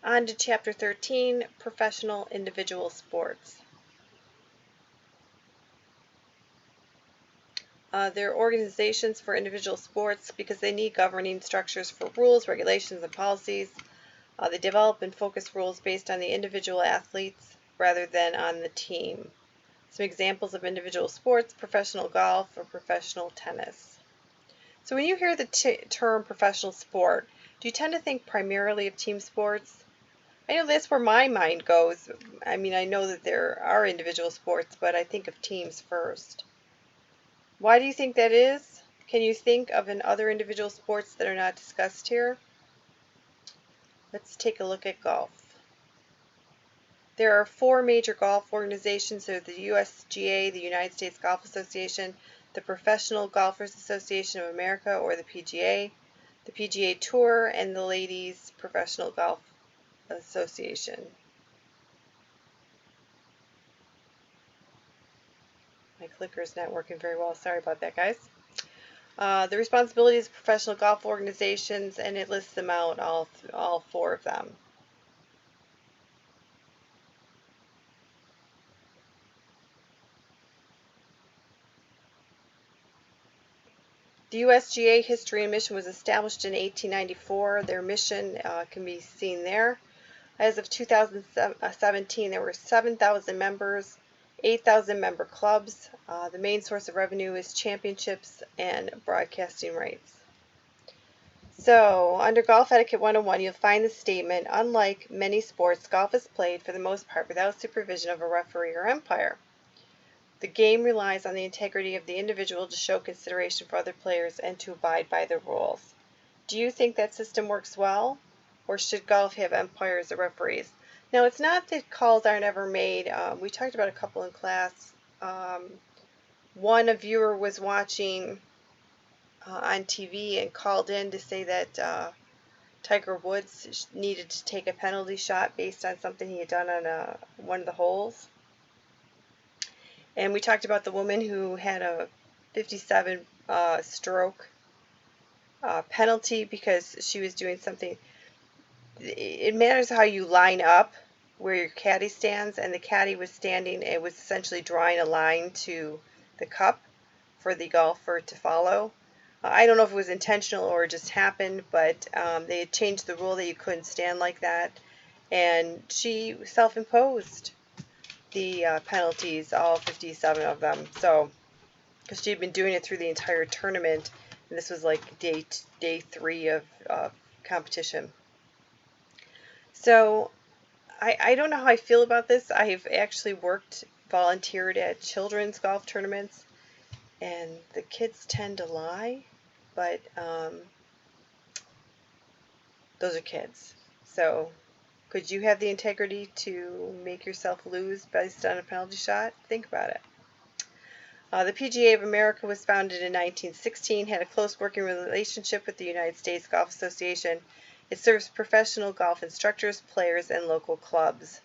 On to Chapter 13, Professional Individual Sports. They're organizations for individual sports because they need governing structures for rules, regulations, and policies. They develop and focus rules based on the individual athletes rather than on the team. Some examples of individual sports: professional golf or professional tennis. So when you hear the term professional sport, do you tend to think primarily of team sports? I know that's where my mind goes. I mean, I know that there are individual sports, but I think of teams first. Why do you think that is? Can you think of other individual sports that are not discussed here? Let's take a look at golf. There are 4 major golf organizations. They're the USGA, the United States Golf Association, the Professional Golfers Association of America, or the PGA Tour, and the Ladies Professional Golf Association. My clicker is not working very well. Sorry about that, guys. The responsibilities of professional golf organizations, and it lists them out, all 4 of them. The USGA history and mission was established in 1894. Their mission can be seen there. As of 2017, there were 7,000 members, 8,000 member clubs. The main source of revenue is championships and broadcasting rights. So, under Golf Etiquette 101, you'll find the statement, unlike many sports, golf is played for the most part without supervision of a referee or umpire. The game relies on the integrity of the individual to show consideration for other players and to abide by the rules. Do you think that system works well? Or should golf have umpires or referees? Now, it's not that calls aren't ever made. We talked about a couple in class. One, a viewer was watching on TV and called in to say that Tiger Woods needed to take a penalty shot based on something he had done on one of the holes. And we talked about the woman who had a 57 stroke penalty because she was doing something. It matters how you line up where your caddy stands, and the caddy was standing. It was essentially drawing a line to the cup for the golfer to follow. I don't know if it was intentional or it just happened, but they had changed the rule that you couldn't stand like that, and she self-imposed the penalties, all 57 of them. So, because she had been doing it through the entire tournament, and this was like day 3 of competition. So, I don't know how I feel about this. I have actually volunteered at children's golf tournaments, and the kids tend to lie, but those are kids. So, could you have the integrity to make yourself lose based on a penalty shot? Think about it. The PGA of America was founded in 1916, had a close working relationship with the United States Golf Association. It serves professional golf instructors, players, and local clubs.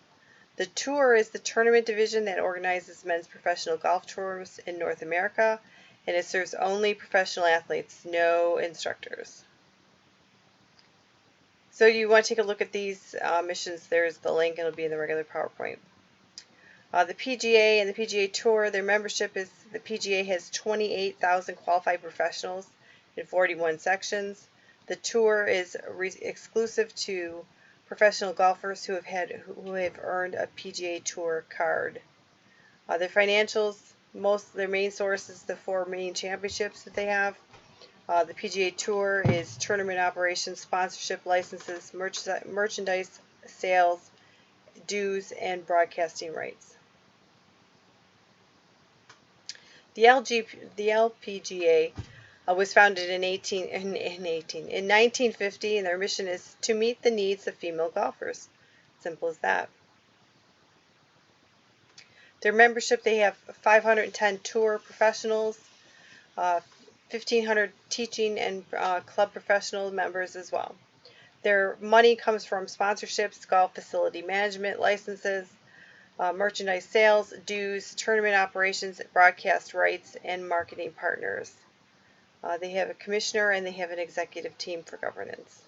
The Tour is the tournament division that organizes men's professional golf tours in North America, and it serves only professional athletes, no instructors. So you want to take a look at these missions. There's the link, and it'll be in the regular PowerPoint. The PGA and the PGA Tour, their membership is, the PGA has 28,000 qualified professionals in 41 sections. The Tour is exclusive to professional golfers who have earned a PGA Tour card. Their financials, their main source is the 4 main championships that they have. The PGA Tour is tournament operations, sponsorship, licenses, merchandise sales, dues, and broadcasting rights. The LPGA was founded in 1950, and their mission is to meet the needs of female golfers. Simple as that. Their membership, they have 510 tour professionals, 1,500 teaching and club professional members as well. Their money comes from sponsorships, golf facility management, licenses, merchandise sales, dues, tournament operations, broadcast rights, and marketing partners. They have a commissioner and they have an executive team for governance.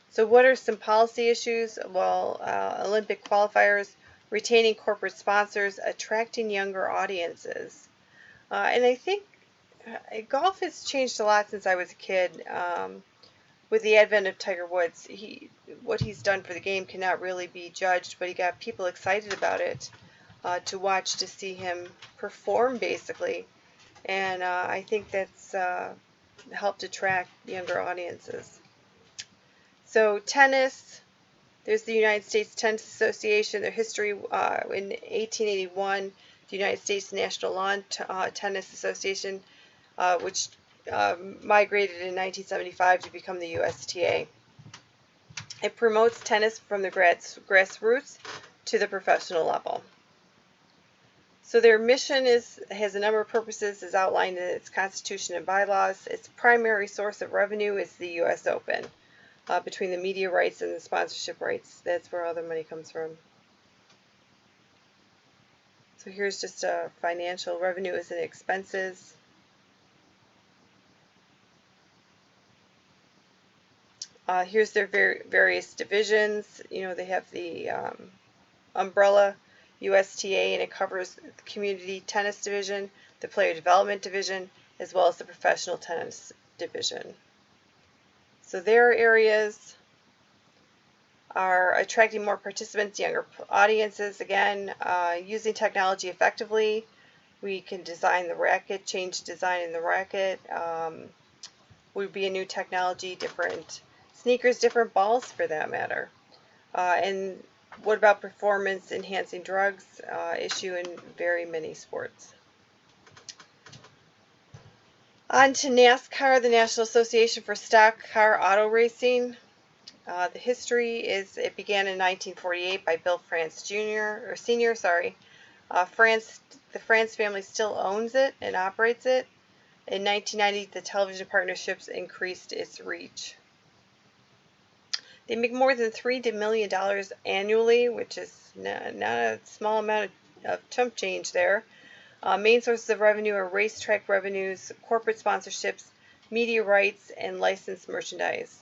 So what are some policy issues? Well, Olympic qualifiers, retaining corporate sponsors, attracting younger audiences. And I think golf has changed a lot since I was a kid. With the advent of Tiger Woods, what he's done for the game cannot really be judged, but he got people excited about it to watch, to see him perform, basically. And I think that's helped attract younger audiences. So tennis, there's the United States Tennis Association. Their history in 1881, the United States National Lawn Tennis Association, which migrated in 1975 to become the USTA. It promotes tennis from the grassroots to the professional level. So their mission has a number of purposes as outlined in its constitution and bylaws. Its primary source of revenue is the U.S. Open. Between the media rights and the sponsorship rights, that's where all the money comes from. So here's just a financial revenues and expenses. Here's their various divisions. They have the umbrella USTA, and it covers the community tennis division, the player development division, as well as the professional tennis division. So their areas are attracting more participants, younger audiences. Again, using technology effectively. We can design the racket, change design in the racket. Would be a new technology, different sneakers, different balls for that matter. And what about performance enhancing drugs? Issue in very many sports. On to NASCAR, the National Association for Stock Car Auto Racing. The history is it began in 1948 by Bill France Jr. or Senior. The France family still owns it and operates it. In 1990, the television partnerships increased its reach. They make more than $3 million annually, which is not a small amount of chump change there. Main sources of revenue are racetrack revenues, corporate sponsorships, media rights, and licensed merchandise.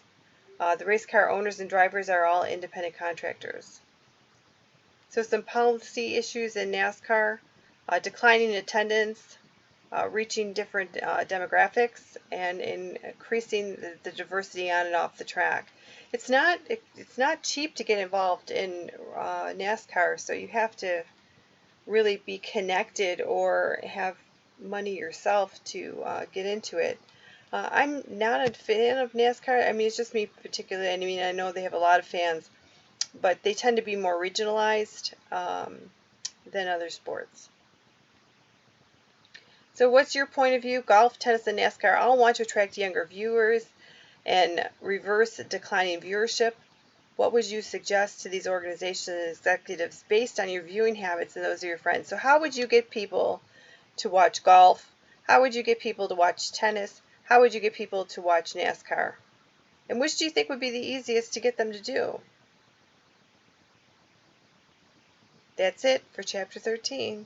The race car owners and drivers are all independent contractors. So some policy issues in NASCAR, declining attendance, reaching different demographics, and increasing the diversity on and off the track. It's not cheap to get involved in NASCAR, so you have to really be connected or have money yourself to get into it. I'm not a fan of NASCAR. I mean, it's just me particularly. I mean, I know they have a lot of fans, but they tend to be more regionalized than other sports. So what's your point of view? Golf, tennis, and NASCAR all want to attract younger viewers and reverse declining viewership. What would you suggest to these organizations and executives based on your viewing habits and those of your friends? So how would you get people to watch golf? How would you get people to watch tennis? How would you get people to watch NASCAR? And which do you think would be the easiest to get them to do? That's it for Chapter 13.